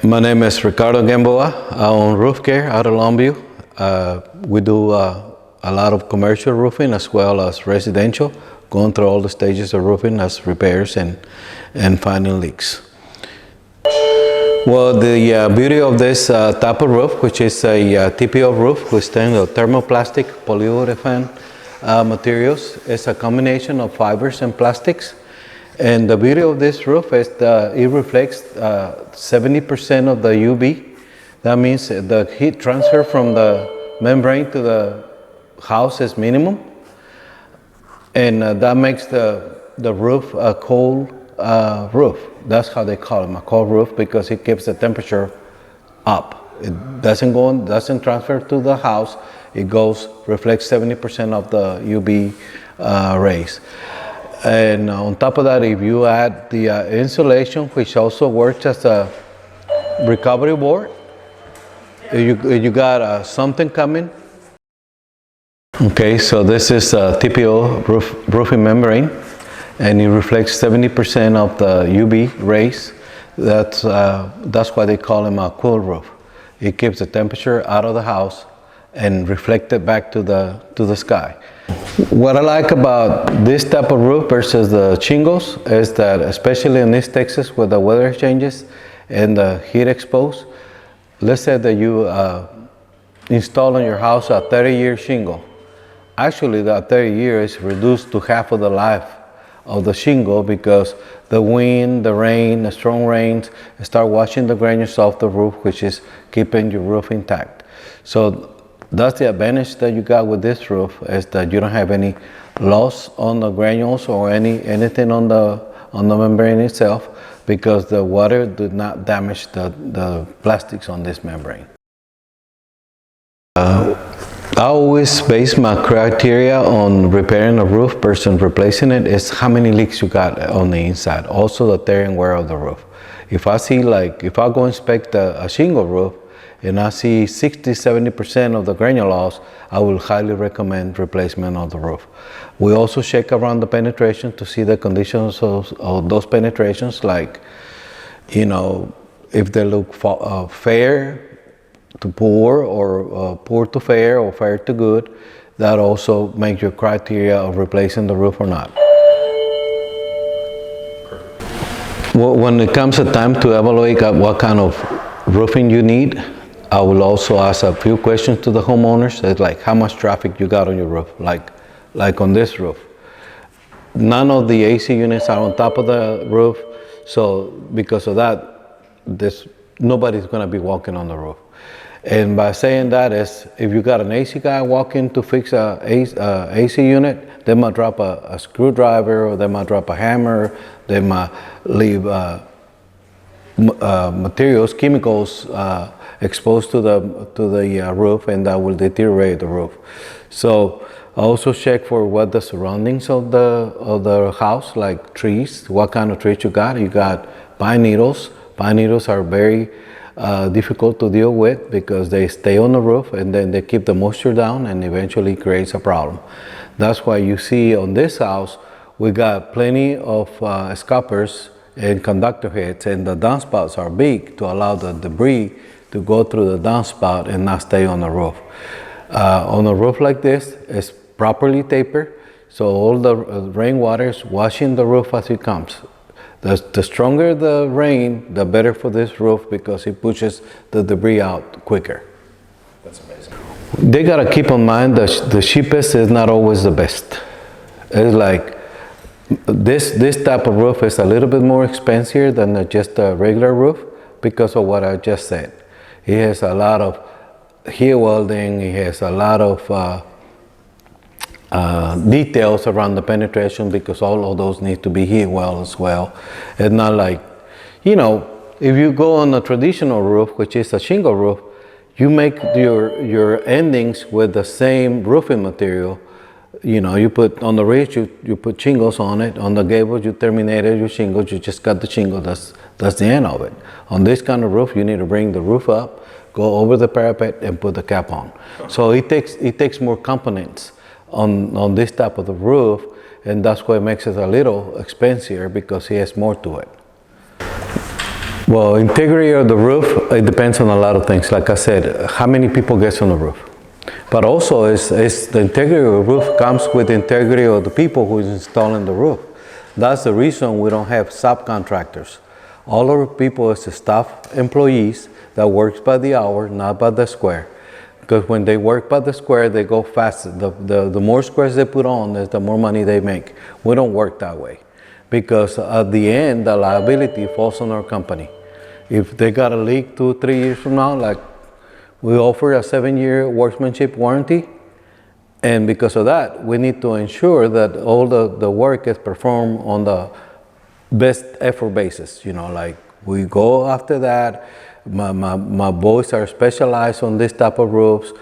My name is Ricardo Gamboa. I own Roof Care out of Longview. We do a lot of commercial roofing as well as residential, going through all the stages of roofing as repairs and finding leaks. Well, the beauty of this type of roof, which is a TPO roof, which stands for thermoplastic polyurethane materials, is a combination of fibers and plastics. And the beauty of this roof is that it reflects 70% of the UV. That means the heat transfer from the membrane to the house is minimum. And that makes the roof a cold roof. That's how they call it, a cold roof, because it keeps the temperature up. It doesn't transfer to the house. It reflects 70% of the UV rays. And on top of that, if you add the insulation, which also works as a recovery board, you got something coming. Okay, so this is a TPO roofing membrane, and it reflects 70% of the UV rays. That's why they call them a cool roof. It keeps the temperature out of the house and reflect it back to the sky. What I like about this type of roof versus the shingles is that, especially in East Texas with the weather changes and the heat exposed, let's say that you install in your house a 30-year shingle. Actually, that 30 years is reduced to half of the life of the shingle because the wind, the rain, the strong rains start washing the granules off the roof, which is keeping your roof intact. So that's the advantage that you got with this roof, is that you don't have any loss on the granules or anything on the membrane itself, because the water did not damage the plastics on this membrane. I always base my criteria on repairing a roof versus replacing it is how many leaks you got on the inside. Also the tear and wear of the roof. If I see, if I go inspect a shingle roof and I see 60–70% of the granule loss, I will highly recommend replacement of the roof. We also check around the penetration to see the conditions of those penetrations, like, if they look fair to poor, or poor to fair, or fair to good. That also makes your criteria of replacing the roof or not. When it comes to time to evaluate what kind of roofing you need, I will also ask a few questions to the homeowners. It's like, how much traffic you got on your roof? Like on this roof, none of the AC units are on top of the roof, so because of that, nobody's going to be walking on the roof. And by saying that is, if you got an AC guy walking to fix a AC unit, they might drop a screwdriver, or they might drop a hammer, they might leave materials, chemicals exposed to the roof, and that will deteriorate the roof. So I also check for what the surroundings of the house, like trees, what kind of trees you got. You got pine needles. Pine needles are very difficult to deal with because they stay on the roof and then they keep the moisture down and eventually creates a problem. That's why you see on this house we got plenty of scuppers and conductor heads, and the downspouts are big to allow the debris to go through the downspout and not stay on the roof. On a roof like this, it's properly tapered, so all the rainwater is washing the roof as it comes. The stronger the rain, the better for this roof, because it pushes the debris out quicker. That's amazing. They gotta keep in mind that the cheapest is not always the best. It's like this type of roof is a little bit more expensive than just a regular roof because of what I just said. It has a lot of heat welding. It has a lot of details around the penetration, because all of those need to be heat weld as well. It's not like, if you go on a traditional roof, which is a shingle roof, you make your endings with the same roofing material. You put on the ridge, you put shingles on it. On the gables, you terminated your shingles. You just got the shingle. That's the end of it. On this kind of roof, you need to bring the roof up, go over the parapet, and put the cap on. So it takes more components on this type of the roof, and that's why it makes it a little expensive, because it has more to it. Well, integrity of the roof, it depends on a lot of things. Like I said, how many people gets on the roof. But also, it's the integrity of the roof comes with the integrity of the people who is installing the roof. That's the reason we don't have subcontractors. All our people is the staff employees that works by the hour, not by the square. Because when they work by the square, they go faster. The more squares they put on, the more money they make. We don't work that way. Because at the end, the liability falls on our company. If they got a leak 2-3 years from now, like we offer a 7-year workmanship warranty, and because of that, we need to ensure that all the work is performed on the best effort basis. You know, like we go after that. My boys are specialized on this type of roofs.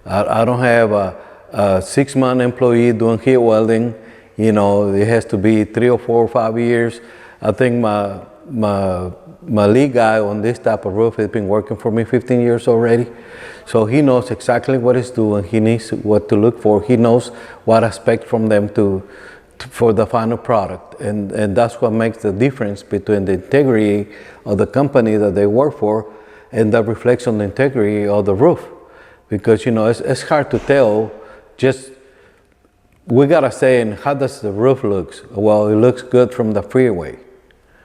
I don't have a 6-month employee doing heat welding. You know, it has to be 3 or 4 or 5 years. I think my lead guy on this type of roof has been working for me 15 years already. So he knows exactly what he's doing. He knows what to look for. He knows what I expect from them for the final product. And that's what makes the difference between the integrity of the company that they work for and that reflects on the integrity of the roof. Because, you know, it's hard to tell. Just, we gotta say, and how does the roof look? Well, it looks good from the freeway.